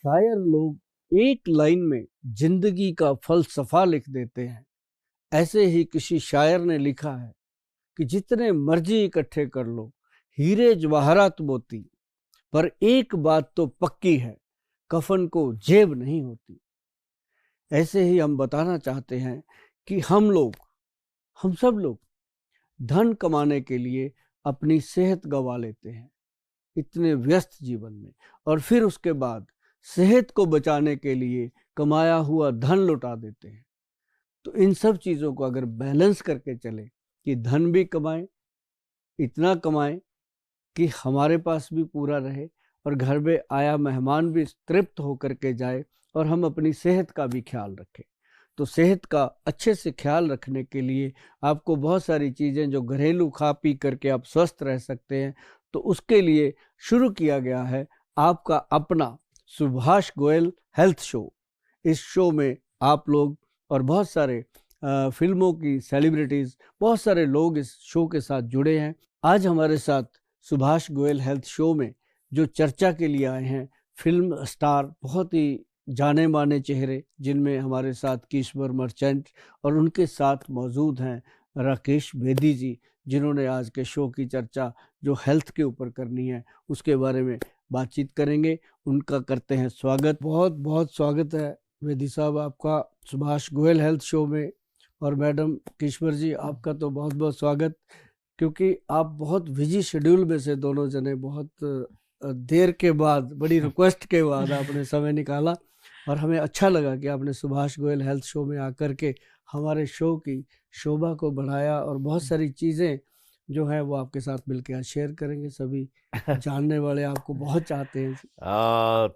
शायर लोग एक लाइन में जिंदगी का फलसफा लिख देते हैं। ऐसे ही किसी शायर ने लिखा है कि जितने मर्जी इकट्ठे कर लो हीरे जवाहरात मोती, पर एक बात तो पक्की है, कफन को जेब नहीं होती। ऐसे ही हम बताना चाहते हैं कि हम सब लोग धन कमाने के लिए अपनी सेहत गंवा लेते हैं इतने व्यस्त जीवन में, और फिर उसके बाद सेहत को बचाने के लिए कमाया हुआ धन लुटा देते हैं। तो इन सब चीज़ों को अगर बैलेंस करके चले कि धन भी कमाएं, इतना कमाएं कि हमारे पास भी पूरा रहे और घर में आया मेहमान भी तृप्त होकर के जाए, और हम अपनी सेहत का भी ख्याल रखें। तो सेहत का अच्छे से ख्याल रखने के लिए आपको बहुत सारी चीज़ें जो घरेलू खा पी करके आप स्वस्थ रह सकते हैं, तो उसके लिए शुरू किया गया है आपका अपना सुभाष गोयल हेल्थ शो। इस शो में आप लोग और बहुत सारे फिल्मों की सेलिब्रिटीज़, बहुत सारे लोग इस शो के साथ जुड़े हैं। आज हमारे साथ सुभाष गोयल हेल्थ शो में जो चर्चा के लिए आए हैं फिल्म स्टार, बहुत ही जाने माने चेहरे, जिनमें हमारे साथ किशोर मर्चेंट और उनके साथ मौजूद हैं राकेश बेदी जी, जिन्होंने आज के शो की चर्चा जो हेल्थ के ऊपर करनी है उसके बारे में बातचीत करेंगे। उनका करते हैं स्वागत। बहुत बहुत स्वागत है बेदी साहब आपका सुभाष गोयल हेल्थ शो में। और मैडम किशोर जी, आपका तो बहुत बहुत स्वागत, क्योंकि आप बहुत बिजी शेड्यूल में से दोनों जने बहुत देर के बाद, बड़ी रिक्वेस्ट के बाद आपने समय निकाला, और हमें अच्छा लगा कि आपने सुभाष गोयल हेल्थ शो में आकर के हमारे शो की शोभा को बढ़ाया, और बहुत सारी चीज़ें जो है वो आपके साथ मिलकर आज शेयर करेंगे। सभी जानने वाले आपको बहुत चाहते हैं।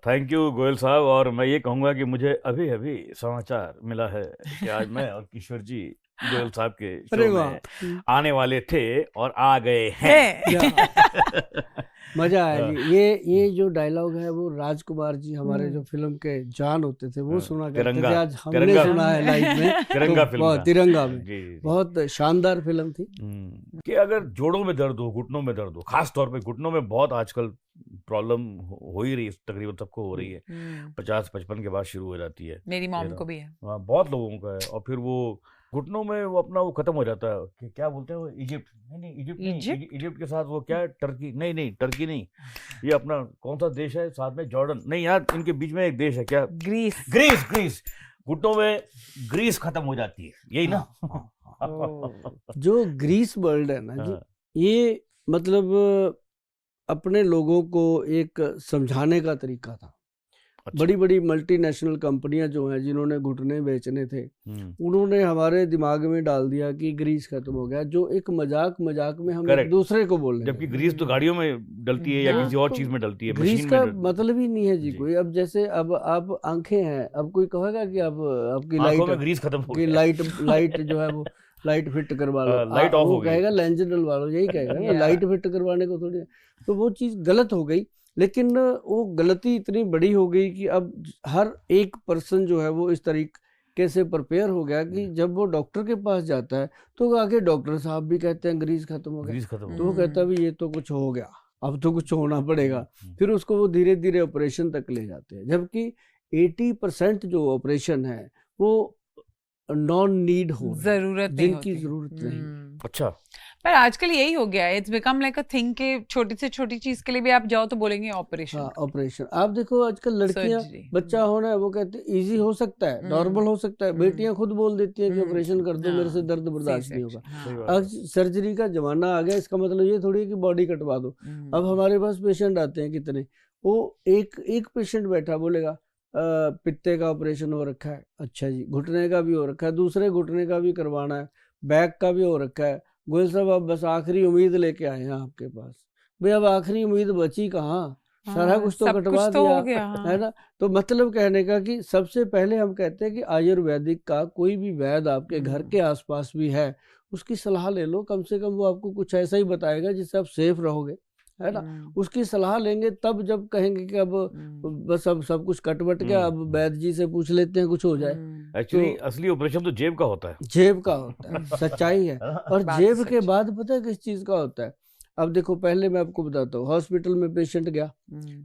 थैंक यू गोयल साहब। और मैं ये कहूँगा कि मुझे अभी अभी समाचार मिला है कि आज मैं और किशोर जी गोयल साहब के शो में आने वाले थे और आ गए हैं। मजा आया जी। ये जो डायलॉग है वो राजकुमार जी हमारे जो फिल्म के जान होते थे वो सुना करते थे। आज हमने सुना है लाइव में तिरंगा तो फिल्म तिरंगा में बहुत शानदार फिल्म थी। कि अगर जोड़ों में दर्द हो, घुटनों में दर्द हो, खास तौर पे घुटनों में बहुत आजकल प्रॉब्लम हो ही रही है, तकरीबन सबको हो रही है। 50-55 के बाद शुरू हो जाती है। मेरी मॉम को भी है। हाँ, बहुत लोगों का है। और फिर वो घुटनों में वो अपना वो खत्म हो जाता है कि क्या बोलते हैं वो, इजिप्ट इजिप्ट के साथ वो क्या है, टर्की नहीं टर्की नहीं, ये अपना कौन सा देश है साथ में, जॉर्डन नहीं यार, इनके बीच में एक देश है क्या, ग्रीस घुटनों में ग्रीस खत्म हो जाती है, यही ना। जो ग्रीस वर्ल्ड है ना जी, ये मतलब अपने लोगों को एक समझाने का तरीका था। अच्छा। बड़ी बड़ी मल्टीनेशनल कंपनियां जो हैं जिन्होंने घुटने बेचने थे, उन्होंने हमारे दिमाग में डाल दिया कि ग्रीस खत्म हो गया, जो एक मजाक में हम एक दूसरे को बोल रहे हैं। जबकि ग्रीस तो गाड़ियों में डलती है या किसी और चीज में डलती है। ग्रीस का मतलब ही नहीं है जी कोई। अब जैसे अब आप आंखें हैं, अब कोई कहेगा कि अब आपकी लाइट में ग्रीस खत्म हो गई, लाइट जो है वो लाइट फिट करवा लो, लाइट ऑफ हो गई, कहेगा लेंस डलवा लो, यही कहेगा। लाइट फिट करवाने को थोड़ी, तो वो चीज गलत हो गई। लेकिन वो गलती इतनी बड़ी हो गई कि अब हर एक पर्सन जो है वो इस तरीके से प्रिपेयर हो गया कि जब वो डॉक्टर के पास जाता है तो आगे डॉक्टर साहब भी कहते हैं ग्रीस खत्म हो गया, तो वो कहता है भी ये तो कुछ हो गया, अब तो कुछ होना पड़ेगा। फिर उसको वो धीरे धीरे ऑपरेशन तक ले जाते हैं, जबकि 80% जो ऑपरेशन है वो नॉन नीड हो, जरूरत जिनकी जरूरत नहीं। अच्छा, पर आजकल यही हो गया है, it's become like a thing के छोटी से छोटी चीज के लिए भी आप जाओ तो बोलेंगे ऑपरेशन। हाँ, ऑपरेशन। आप देखो आजकल लड़कियां, बच्चा होना है वो कहते हैं इजी हो सकता है, नॉर्मल हो सकता है। बेटियां खुद बोल देती हैं कि ऑपरेशन कर दो, मेरे से दर्द बर्दाश्त नहीं होगा। अब सर्जरी का जमाना आ गया, इसका मतलब ये थोड़ी है कि बॉडी कटवा दो। अब हमारे पास पेशेंट आते हैं कितने, वो एक पेशेंट बैठा बोलेगा पित्ते का ऑपरेशन हो रखा है, अच्छा जी, घुटने का भी हो रखा है, दूसरे घुटने का भी करवाना है, बैक का भी हो रखा है। गोयल साहब आप बस आखिरी उम्मीद लेके आए हैं आपके पास, भाई अब आखिरी उम्मीद बची कहाँ, सारा कुछ तो कटवा दिया है ना। तो मतलब कहने का कि सबसे पहले हम कहते हैं कि आयुर्वेदिक का कोई भी वैद्य आपके घर के आसपास भी है, उसकी सलाह ले लो। कम से कम वो आपको कुछ ऐसा ही बताएगा जिससे आप सेफ रहोगे, है ना। उसकी सलाह लेंगे तब जब कहेंगे कि अब बस अब सब कुछ कटवट गया, अब वैद्य जी से पूछ लेते हैं कुछ हो जाए। एक्चुअली असली ऑपरेशन तो जेब का होता है, जेब का होता है, सच्चाई है। और जेब के बाद पता है किस चीज का होता है। अब देखो, पहले मैं आपको बताता हूँ, हॉस्पिटल में पेशेंट गया,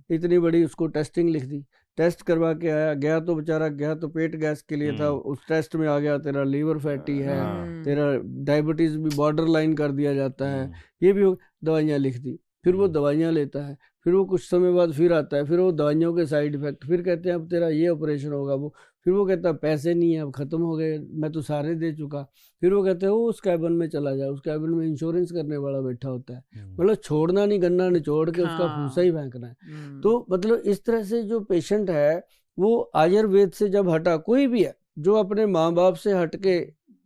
इतनी बड़ी उसको टेस्टिंग लिख दी, टेस्ट करवा के आया, गया तो बेचारा गया तो पेट गैस के लिए था, उस टेस्ट में आ गया तेरा लीवर फैटी है, तेरा डायबिटीज भी बॉर्डर लाइन कर दिया जाता है, ये भी दवाइयाँ लिख दी। फिर वो दवाइयाँ लेता है, फिर वो कुछ समय बाद फिर आता है, फिर वो दवाइयों के साइड इफेक्ट, फिर कहते हैं अब तेरा ये ऑपरेशन होगा, वो फिर वो कहता है पैसे नहीं है, अब ख़त्म हो गए, मैं तो सारे दे चुका। फिर वो कहते हैं वो उस कैबिन में चला जाए, उस कैबिन में इंश्योरेंस करने वाला बैठा होता है, मतलब छोड़ना नहीं, गन्ना निचोड़ के उसका फूसा ही फेंकना है। तो मतलब इस तरह से जो पेशेंट है वो आयुर्वेद से जब हटा, कोई भी है जो अपने माँ बाप से हट के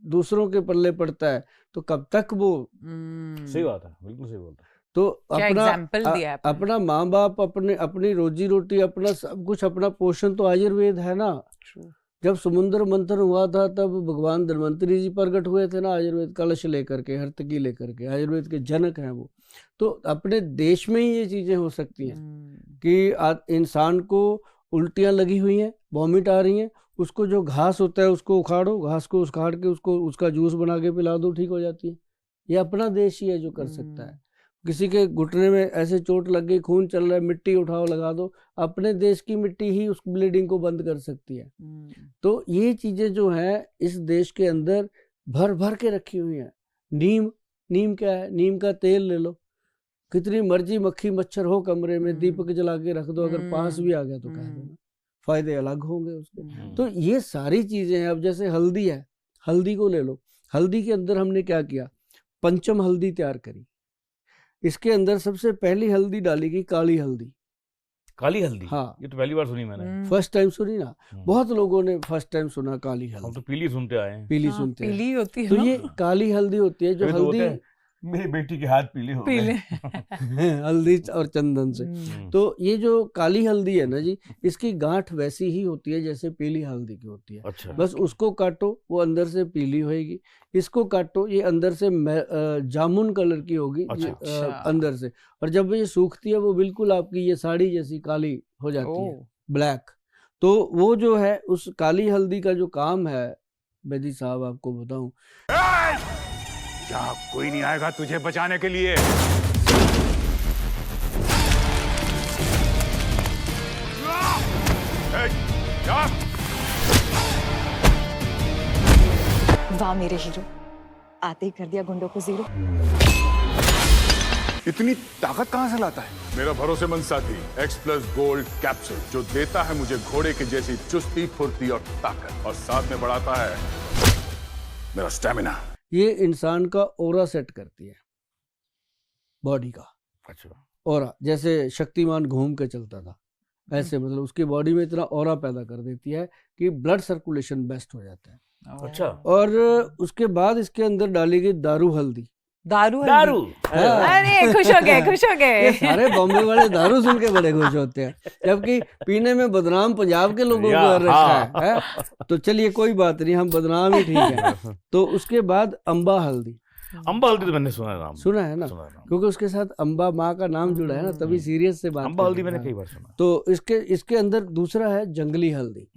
दूसरों के पल्ले पड़ता है, तो कब तक वो सही बात है, बिल्कुल सही बात है। तो अपना अपना माँ बाप, अपनी रोजी रोटी, अपना सब कुछ, अपना पोषण तो आयुर्वेद है ना। जब समुद्र मंथन हुआ था तब भगवान धन्वंतरी जी प्रकट हुए थे ना, आयुर्वेद कलश लेकर के, हर्तकी लेकर के, आयुर्वेद के जनक हैं वो। तो अपने देश में ही ये चीजें हो सकती हैं कि इंसान को उल्टियां लगी हुई हैं, वॉमिट आ रही हैं, उसको जो घास होता है उसको उखाड़ो, घास को उखाड़ के उसको उसका जूस बना के पिला दो, ठीक हो जाती है। ये अपना देश ही है जो कर सकता है। किसी के घुटने में ऐसे चोट लग गई, खून चल रहा है, मिट्टी उठाओ लगा दो, अपने देश की मिट्टी ही उस ब्लीडिंग को बंद कर सकती है। तो ये चीजें जो हैं इस देश के अंदर भर भर के रखी हुई हैं। नीम क्या है, नीम का तेल ले लो, कितनी मर्जी मक्खी मच्छर हो कमरे में, दीपक जला के रख दो, अगर पास भी आ गया तो कह देना, फायदे अलग होंगे उसके। तो ये सारी चीजें हैं। अब जैसे हल्दी है, हल्दी को ले लो, हल्दी के अंदर हमने क्या किया, पंचम हल्दी तैयार करी। इसके अंदर सबसे पहली हल्दी डाली गई काली हल्दी। काली हल्दी? हाँ, ये तो पहली बार सुनी मैंने। फर्स्ट टाइम सुनी ना, बहुत लोगों ने फर्स्ट टाइम सुना काली हल्दी। हम तो पीली सुनते आए हैं। पीली सुनते हैं, पीली होती है तो ना? ये काली हल्दी होती है जो हल्दी, मेरी बेटी के हाथ पीले हो पीले हल्दी और चंदन से। तो ये जो काली हल्दी है ना जी, इसकी गांठ वैसी ही होती है जैसे पीली हल्दी की होती है। अच्छा। बस उसको काटो, वो अंदर से पीली होएगी। इसको काटो, ये अंदर से जामुन कलर की होगी। अच्छा। अंदर से, और जब ये सूखती है वो बिल्कुल आपकी ये साड़ी जैसी काली हो जाती है, ब्लैक। तो वो जो है उस काली हल्दी का जो काम है, बेदी साहब आपको बताऊं, यहाँ कोई नहीं आएगा तुझे बचाने के लिए। वाह मेरे हीरो, आते ही कर दिया गुंडों को जीरो। इतनी ताकत कहां से लाता है? मेरा भरोसेमंद साथी X+ गोल्ड कैप्सूल, जो देता है मुझे घोड़े के जैसी चुस्ती, फुर्ती और ताकत, और साथ में बढ़ाता है मेरा स्टेमिना। ये इंसान का ऑरा सेट करती है, बॉडी का। अच्छा। ऑरा, जैसे शक्तिमान घूम के चलता था, ऐसे मतलब उसकी बॉडी में इतना ऑरा पैदा कर देती है कि ब्लड सर्कुलेशन बेस्ट हो जाता है। अच्छा। और उसके बाद इसके अंदर डाली गई दारू हल्दी। दारू? अरे खुश हो गए, खुश हो गए। सारे बॉम्बे वाले दारू सुन के बड़े खुश होते हैं, जबकि पीने में बदनाम पंजाब के लोगों को कर रखा है। तो चलिए कोई बात नहीं, हम बदनाम ही ठीक है। तो उसके बाद अम्बा हल्दी। अम्बा हल्दी तो मैंने सुना है नाम, सुना है ना, क्योंकि उसके साथ अम्बा माँ का नाम जुड़ा है ना, तभी सीरियस से बात। अम्बा हल्दी मैंने कई बार सुना। तो इसके अंदर दूसरा है जंगली हल्दी।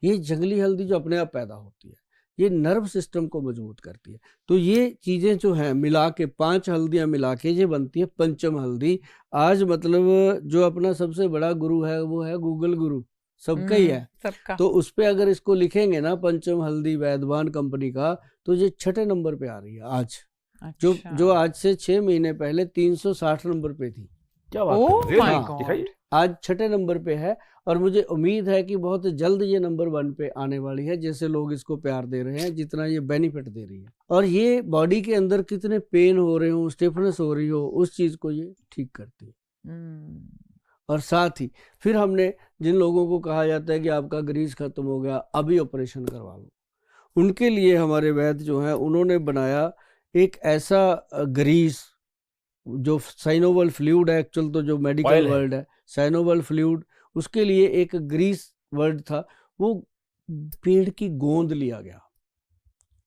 ये जंगली हल्दी जो अपने आप पैदा होती है, ये नर्व सिस्टम को मजबूत करती है। तो ये चीजें जो हैं मिला के, 5 हल्दियां मिला के ये बनती है पंचम हल्दी। आज मतलब जो अपना सबसे बड़ा गुरु है वो है गूगल गुरु, सबका ही है सबका। तो उस पे अगर इसको लिखेंगे ना, पंचम हल्दी वैद्यवान कंपनी का, तो ये 6ठे नंबर पे आ रही है आज। अच्छा। जो आज से 6 महीने पहले 360 नंबर पे थी। क्या बात है? हाँ, आज 6ठे नंबर पे है। और मुझे उम्मीद है कि बहुत जल्द ये नंबर 1 पे आने वाली है, जैसे लोग इसको प्यार दे रहे हैं, जितना ये बेनिफिट दे रही है। और ये बॉडी के अंदर कितने पेन हो रहे हो, स्टिफनेस हो रही हो, उस चीज को ये ठीक करती है। और साथ ही फिर हमने जिन लोगों को कहा जाता है कि आपका ग्रीस खत्म हो गया, अभी ऑपरेशन करवा लो, उनके लिए हमारे वैद्य जो है उन्होंने बनाया एक ऐसा ग्रीस जो साइनोवल फ्लूइड है, एक्चुअल तो जो मेडिकल वर्ड है साइनोवल फ्लूइड, उसके लिए एक ग्रीस वर्ड था। वो पेड़ की गोंद लिया गया,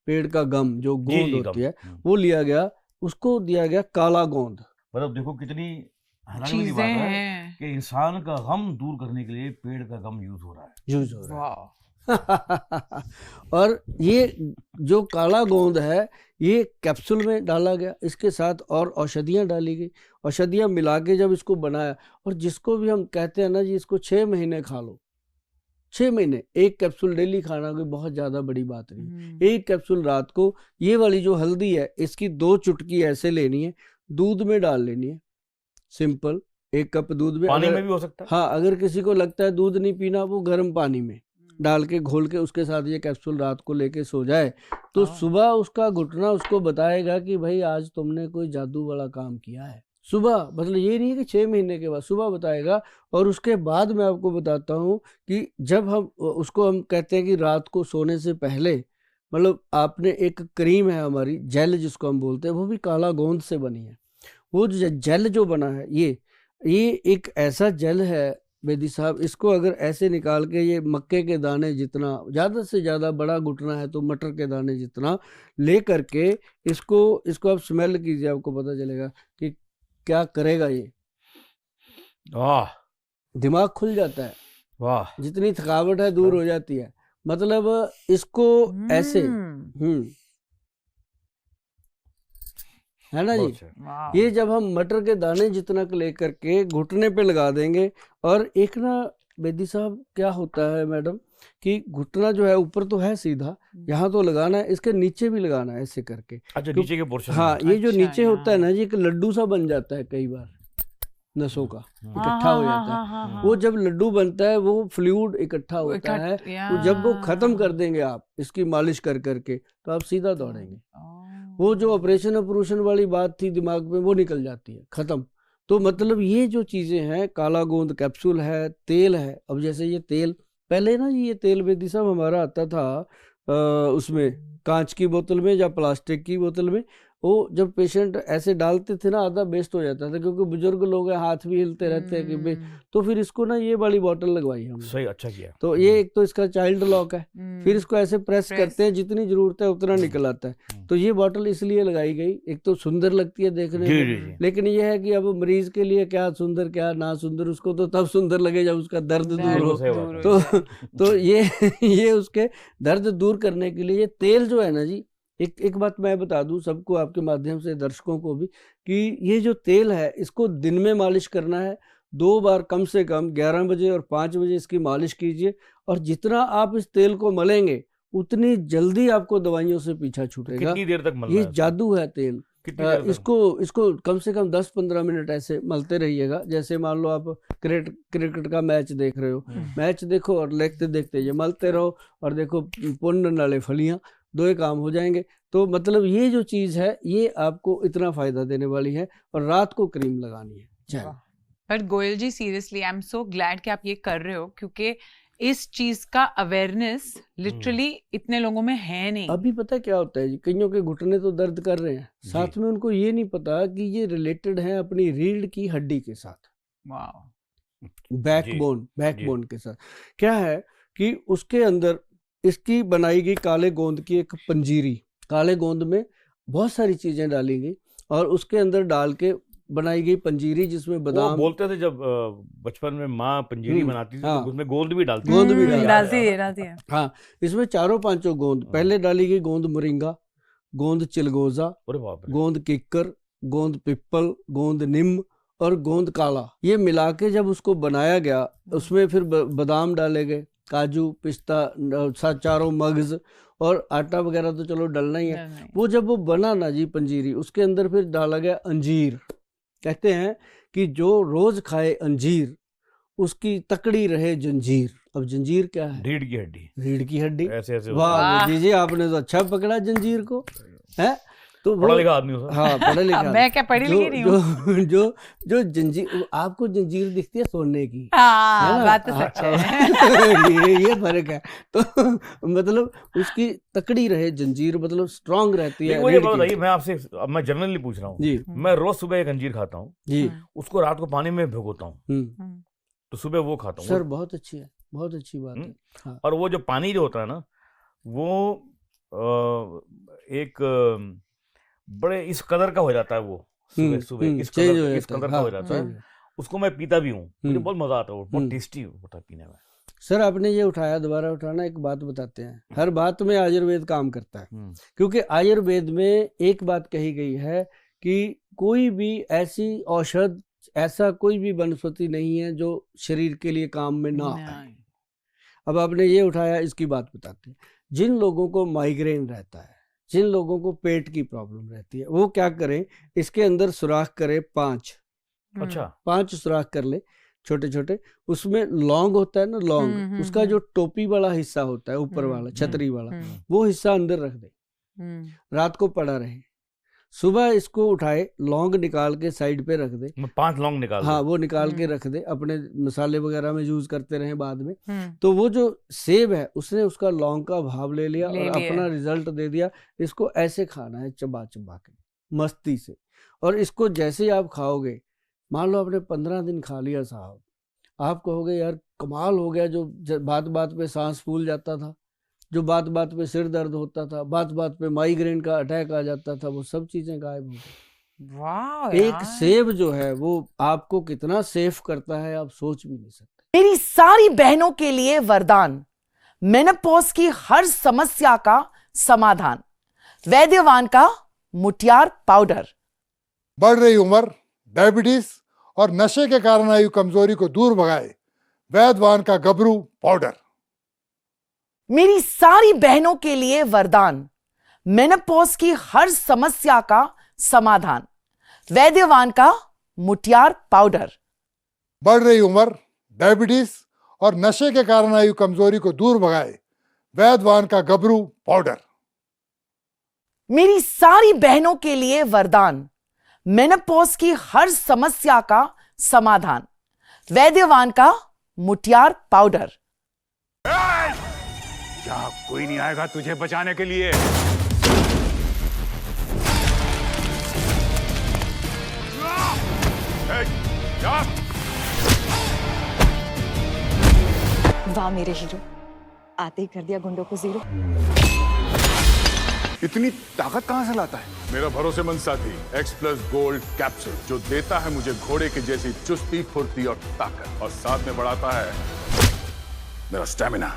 पेड़ का गम जो गोंद होती है वो लिया गया, उसको दिया गया काला गोंद। मतलब देखो कितनी हैरानी वाली बात है कि इंसान का गम दूर करने के लिए पेड़ का गम यूज हो रहा है। और ये जो काला गोंद है ये कैप्सूल में डाला गया, इसके साथ और औषधियाँ डाली गई, औषधियाँ मिला के जब इसको बनाया, और जिसको भी हम कहते हैं ना जी इसको 6 महीने खा लो, 6 महीने, एक कैप्सूल डेली खाना कोई बहुत ज़्यादा बड़ी बात नहीं है। एक कैप्सूल रात को, ये वाली जो हल्दी है इसकी 2 चुटकी ऐसे लेनी है, दूध में डाल लेनी है, सिंपल 1 कप दूध में। पानी अगर, में भी हो सकता है। हाँ, अगर किसी को लगता है दूध नहीं पीना, वो गर्म पानी में डाल के घोल के उसके साथ ये कैप्सूल रात को लेके सो जाए, तो सुबह उसका घुटना उसको बताएगा कि भाई आज तुमने कोई जादू वाला काम किया है। सुबह, मतलब ये नहीं है कि 6 महीने के बाद, सुबह बताएगा। और उसके बाद मैं आपको बताता हूँ कि जब हम उसको हम कहते हैं कि रात को सोने से पहले, मतलब आपने एक क्रीम है हमारी जेल जिसको हम बोलते हैं, वो भी काला गोंद से बनी है। वो जेल जो बना है ये एक ऐसा जेल है बेदी साहब, इसको अगर ऐसे निकाल के ये मक्के के दाने जितना, ज़्यादा से ज़्यादा बड़ा घुटना है तो मटर के दाने जितना ले करके इसको आप स्मेल कीजिए, आपको पता चलेगा कि क्या करेगा ये। वाह, दिमाग खुल जाता है, वाह, जितनी थकावट है दूर हो जाती है। मतलब इसको ऐसे है ना जी। ये जब हम मटर के दाने जितना लेकर के घुटने पे लगा देंगे, और एक ना बेदी साहब क्या होता है मैडम कि घुटना जो है ऊपर तो है सीधा, यहाँ तो लगाना है, इसके नीचे भी लगाना है ऐसे करके। अच्छा, नीचे के पोर्शन में। हाँ, ये जो अच्छा, नीचे होता है ना जी, एक लड्डू सा बन जाता है कई बार, नसों का इकट्ठा हो जाता है। वो जब लड्डू बनता है वो फ्लूइड इकट्ठा होता है, तो जब वो खत्म कर देंगे आप इसकी मालिश कर करके, तो आप सीधा दौड़ेंगे। वो जो ऑपरेशन वाली बात थी दिमाग में, वो निकल जाती है, खत्म। तो मतलब ये जो चीजें हैं, काला गोंद कैप्सूल है, तेल है। अब जैसे ये तेल, पहले ना ये तेल बेदी साहब हमारा आता था उसमें कांच की बोतल में या प्लास्टिक की बोतल में। वो जब पेशेंट ऐसे डालते थे ना, आधा वेस्ट हो जाता था, क्योंकि बुजुर्ग लोग हैं, हाथ भी हिलते रहते हैं कि तो फिर इसको ना ये वाली बोतल लगवाई हमने। सही, अच्छा किया। तो ये एक तो इसका चाइल्ड लॉक है, फिर इसको ऐसे प्रेस करते हैं, जितनी जरूरत है उतना निकल आता है। तो ये बोतल इसलिए लगाई गई, एक तो सुंदर लगती है देखने में, लेकिन ये है कि अब मरीज के लिए क्या सुंदर क्या ना सुंदर, उसको तो तब सुंदर लगे जब उसका दर्द दूर हो। तो ये उसके दर्द दूर करने के लिए ये तेल जो है ना जी, एक बात मैं बता दूं सबको, आपके माध्यम से दर्शकों को भी, कि ये जो तेल है इसको दिन में मालिश करना है 2 बार, कम से कम 11 बजे और 5 बजे इसकी मालिश कीजिए। और जितना आप इस तेल को मलेंगे उतनी जल्दी आपको दवाइयों से पीछा छूटेगा। कितनी देर तक मलना ये है? जादू है तेल। इसको कम से कम 10-15 मिनट ऐसे मलते रहिएगा। जैसे मान लो आप क्रिकेट का मैच देख रहे हो, मैच देखो और देखते देखते ये मलते रहो, और देखो पुण्य नाले फलियां, 2 ही काम हो जाएंगे। तो मतलब ये जो चीज है ये आपको इतना फायदा देने वाली है, और रात को क्रीम लगानी है। चल, but Goyal ji seriously I am so glad कि आप ये कर रहे हो, क्योंकि इस चीज का अवेयरनेस लिटरली इतने लोगों में है नहीं। अभी पता क्या होता है जी, कईयों के घुटने तो दर्द कर रहे हैं, साथ में उनको ये नहीं पता कि ये रिलेटेड है अपनी रीढ़ की हड्डी के साथ, बैकबोन के साथ। क्या है कि उसके अंदर इसकी बनाई गई काले गोंद की एक पंजीरी, काले गोंद में बहुत सारी चीजें डाली गई, और उसके अंदर डाल के बनाई गई पंजीरी, जिसमें बादाम, बोलते थे जब बचपन में माँ पंजीरी बनाती थी, हाँ, तो उसमें गोंद भी डालती डालती है। हाँ, इसमें 4-5 गोंद, पहले डाली गई गोंद मोरिंगा, गोंद चिलगोजा, गोंद किक्कर, गोंद पिप्पल, गोंद निम और गोंद काला। ये मिला के जब उसको बनाया गया, उसमें फिर बादाम डाले गए, काजू, पिस्ता, चारों मगज, और आटा वगैरह तो चलो डलना ही है। वो जब वो बना ना जी पंजीरी, उसके अंदर फिर डाला गया अंजीर। कहते हैं कि जो रोज खाए अंजीर उसकी तकड़ी रहे जंजीर। अब जंजीर क्या है? रीढ़ की हड्डी। रीढ़ की हड्डी। ऐसे ऐसे। वाह जी, आपने तो अच्छा पकड़ा जंजीर को, है तो पढ़ा लिखा आदमी हो। हाँ, पढ़ा लिखा। मैं क्या पढ़ी लिखी नहीं हूँ। जो जंजीर, आपको जंजीर दिखती है सोने की, बात तो सच है। ये फर्क है। तो मतलब उसकी तकड़ी रहे जंजीर, मतलब स्ट्रांग रहती है। मुझे बताइए, मैं आपसे, अब मैं जनरली पूछ रहा हूँ जी, मैं रोज सुबह एक अंजीर खाता हूँ जी, उसको रात को पानी में भिगोता हूँ, तो सुबह वो खाता हूँ। सर बहुत अच्छी है, बहुत अच्छी बात है। हाँ। और वो जो पानी जो होता है ना, वो एक बड़े इस कदर का हो जाता है, वो सुबह सुबह इस कदर का हो जाता है। उसको मैं पीता भी हूँ, मुझे बहुत मजा आता है, वो बहुत टेस्टी होता है पीने में। सर आपने ये उठाया, दोबारा उठाना, एक बात बताते हैं, हर बात में आयुर्वेद काम करता है, क्योंकि आयुर्वेद में एक बात कही गई है कि कोई भी ऐसी औषध, ऐसा कोई भी वनस्पति नहीं है जो शरीर के लिए काम में ना आए। अब आपने ये उठाया, इसकी बात बताते हैं। जिन लोगों को माइग्रेन रहता है, जिन लोगों को पेट की प्रॉब्लम रहती है, वो क्या करें, इसके अंदर सुराख करें 5 अच्छा 5 सुराख कर ले छोटे छोटे। उसमें लौंग होता है ना, लौंग, उसका जो टोपी वाला हिस्सा होता है ऊपर वाला, छतरी वाला, वो हिस्सा अंदर रख दे, रात को पड़ा रहे। सुबह इसको उठाए, लौंग निकाल के साइड पे रख दे। 5 लौंग निकाल हाँ, वो निकाल के रख दे, अपने मसाले वगैरह में यूज करते रहे बाद में। तो वो जो सेब है, उसने उसका लौंग का भाव ले लिया और अपना रिजल्ट दे दिया। इसको ऐसे खाना है, चबा चबा के, मस्ती से। और इसको जैसे ही आप खाओगे, मान लो आपने 15 दिन खा लिया साहब, आप कहोगे यार कमाल हो गया। जो बात बात पे सांस फूल जाता था, जो बात बात पे सिर दर्द होता था, बात बात पे माइग्रेन का अटैक आ जाता था, वो सब चीजें गायब हो गई। वाह एक सेब जो है वो आपको कितना सेफ करता है, आप सोच भी नहीं सकते। मेरी सारी बहनों के लिए वरदान, मेनोपॉज की हर समस्या का समाधान, वैद्यवान का मुटियार पाउडर। बढ़ रही उम्र, डायबिटीज और नशे के कारण आई कमजोरी को दूर भगाए वैद्यवान का गबरू पाउडर। मेरी सारी बहनों के लिए वरदान, मेनोपॉज की हर समस्या का समाधान, वैद्यवान का मुटियार पाउडर। बढ़ रही उम्र, डायबिटीज और नशे के कारण आई कमजोरी को दूर भगाए वैद्यवान का गबरू पाउडर। मेरी सारी बहनों के लिए वरदान, मेनोपॉज की हर समस्या का समाधान, वैद्यवान का मुटियार पाउडर। यहाँ कोई नहीं आएगा तुझे बचाने के लिए। वाह मेरे हीरो, आते ही कर दिया गुंडों को जीरो। इतनी ताकत कहां से लाता है? मेरा भरोसेमंद साथी X+ गोल्ड कैप्सूल, जो देता है मुझे घोड़े की जैसी चुस्ती, फुर्ती और ताकत, और साथ में बढ़ाता है मेरा स्टैमिना।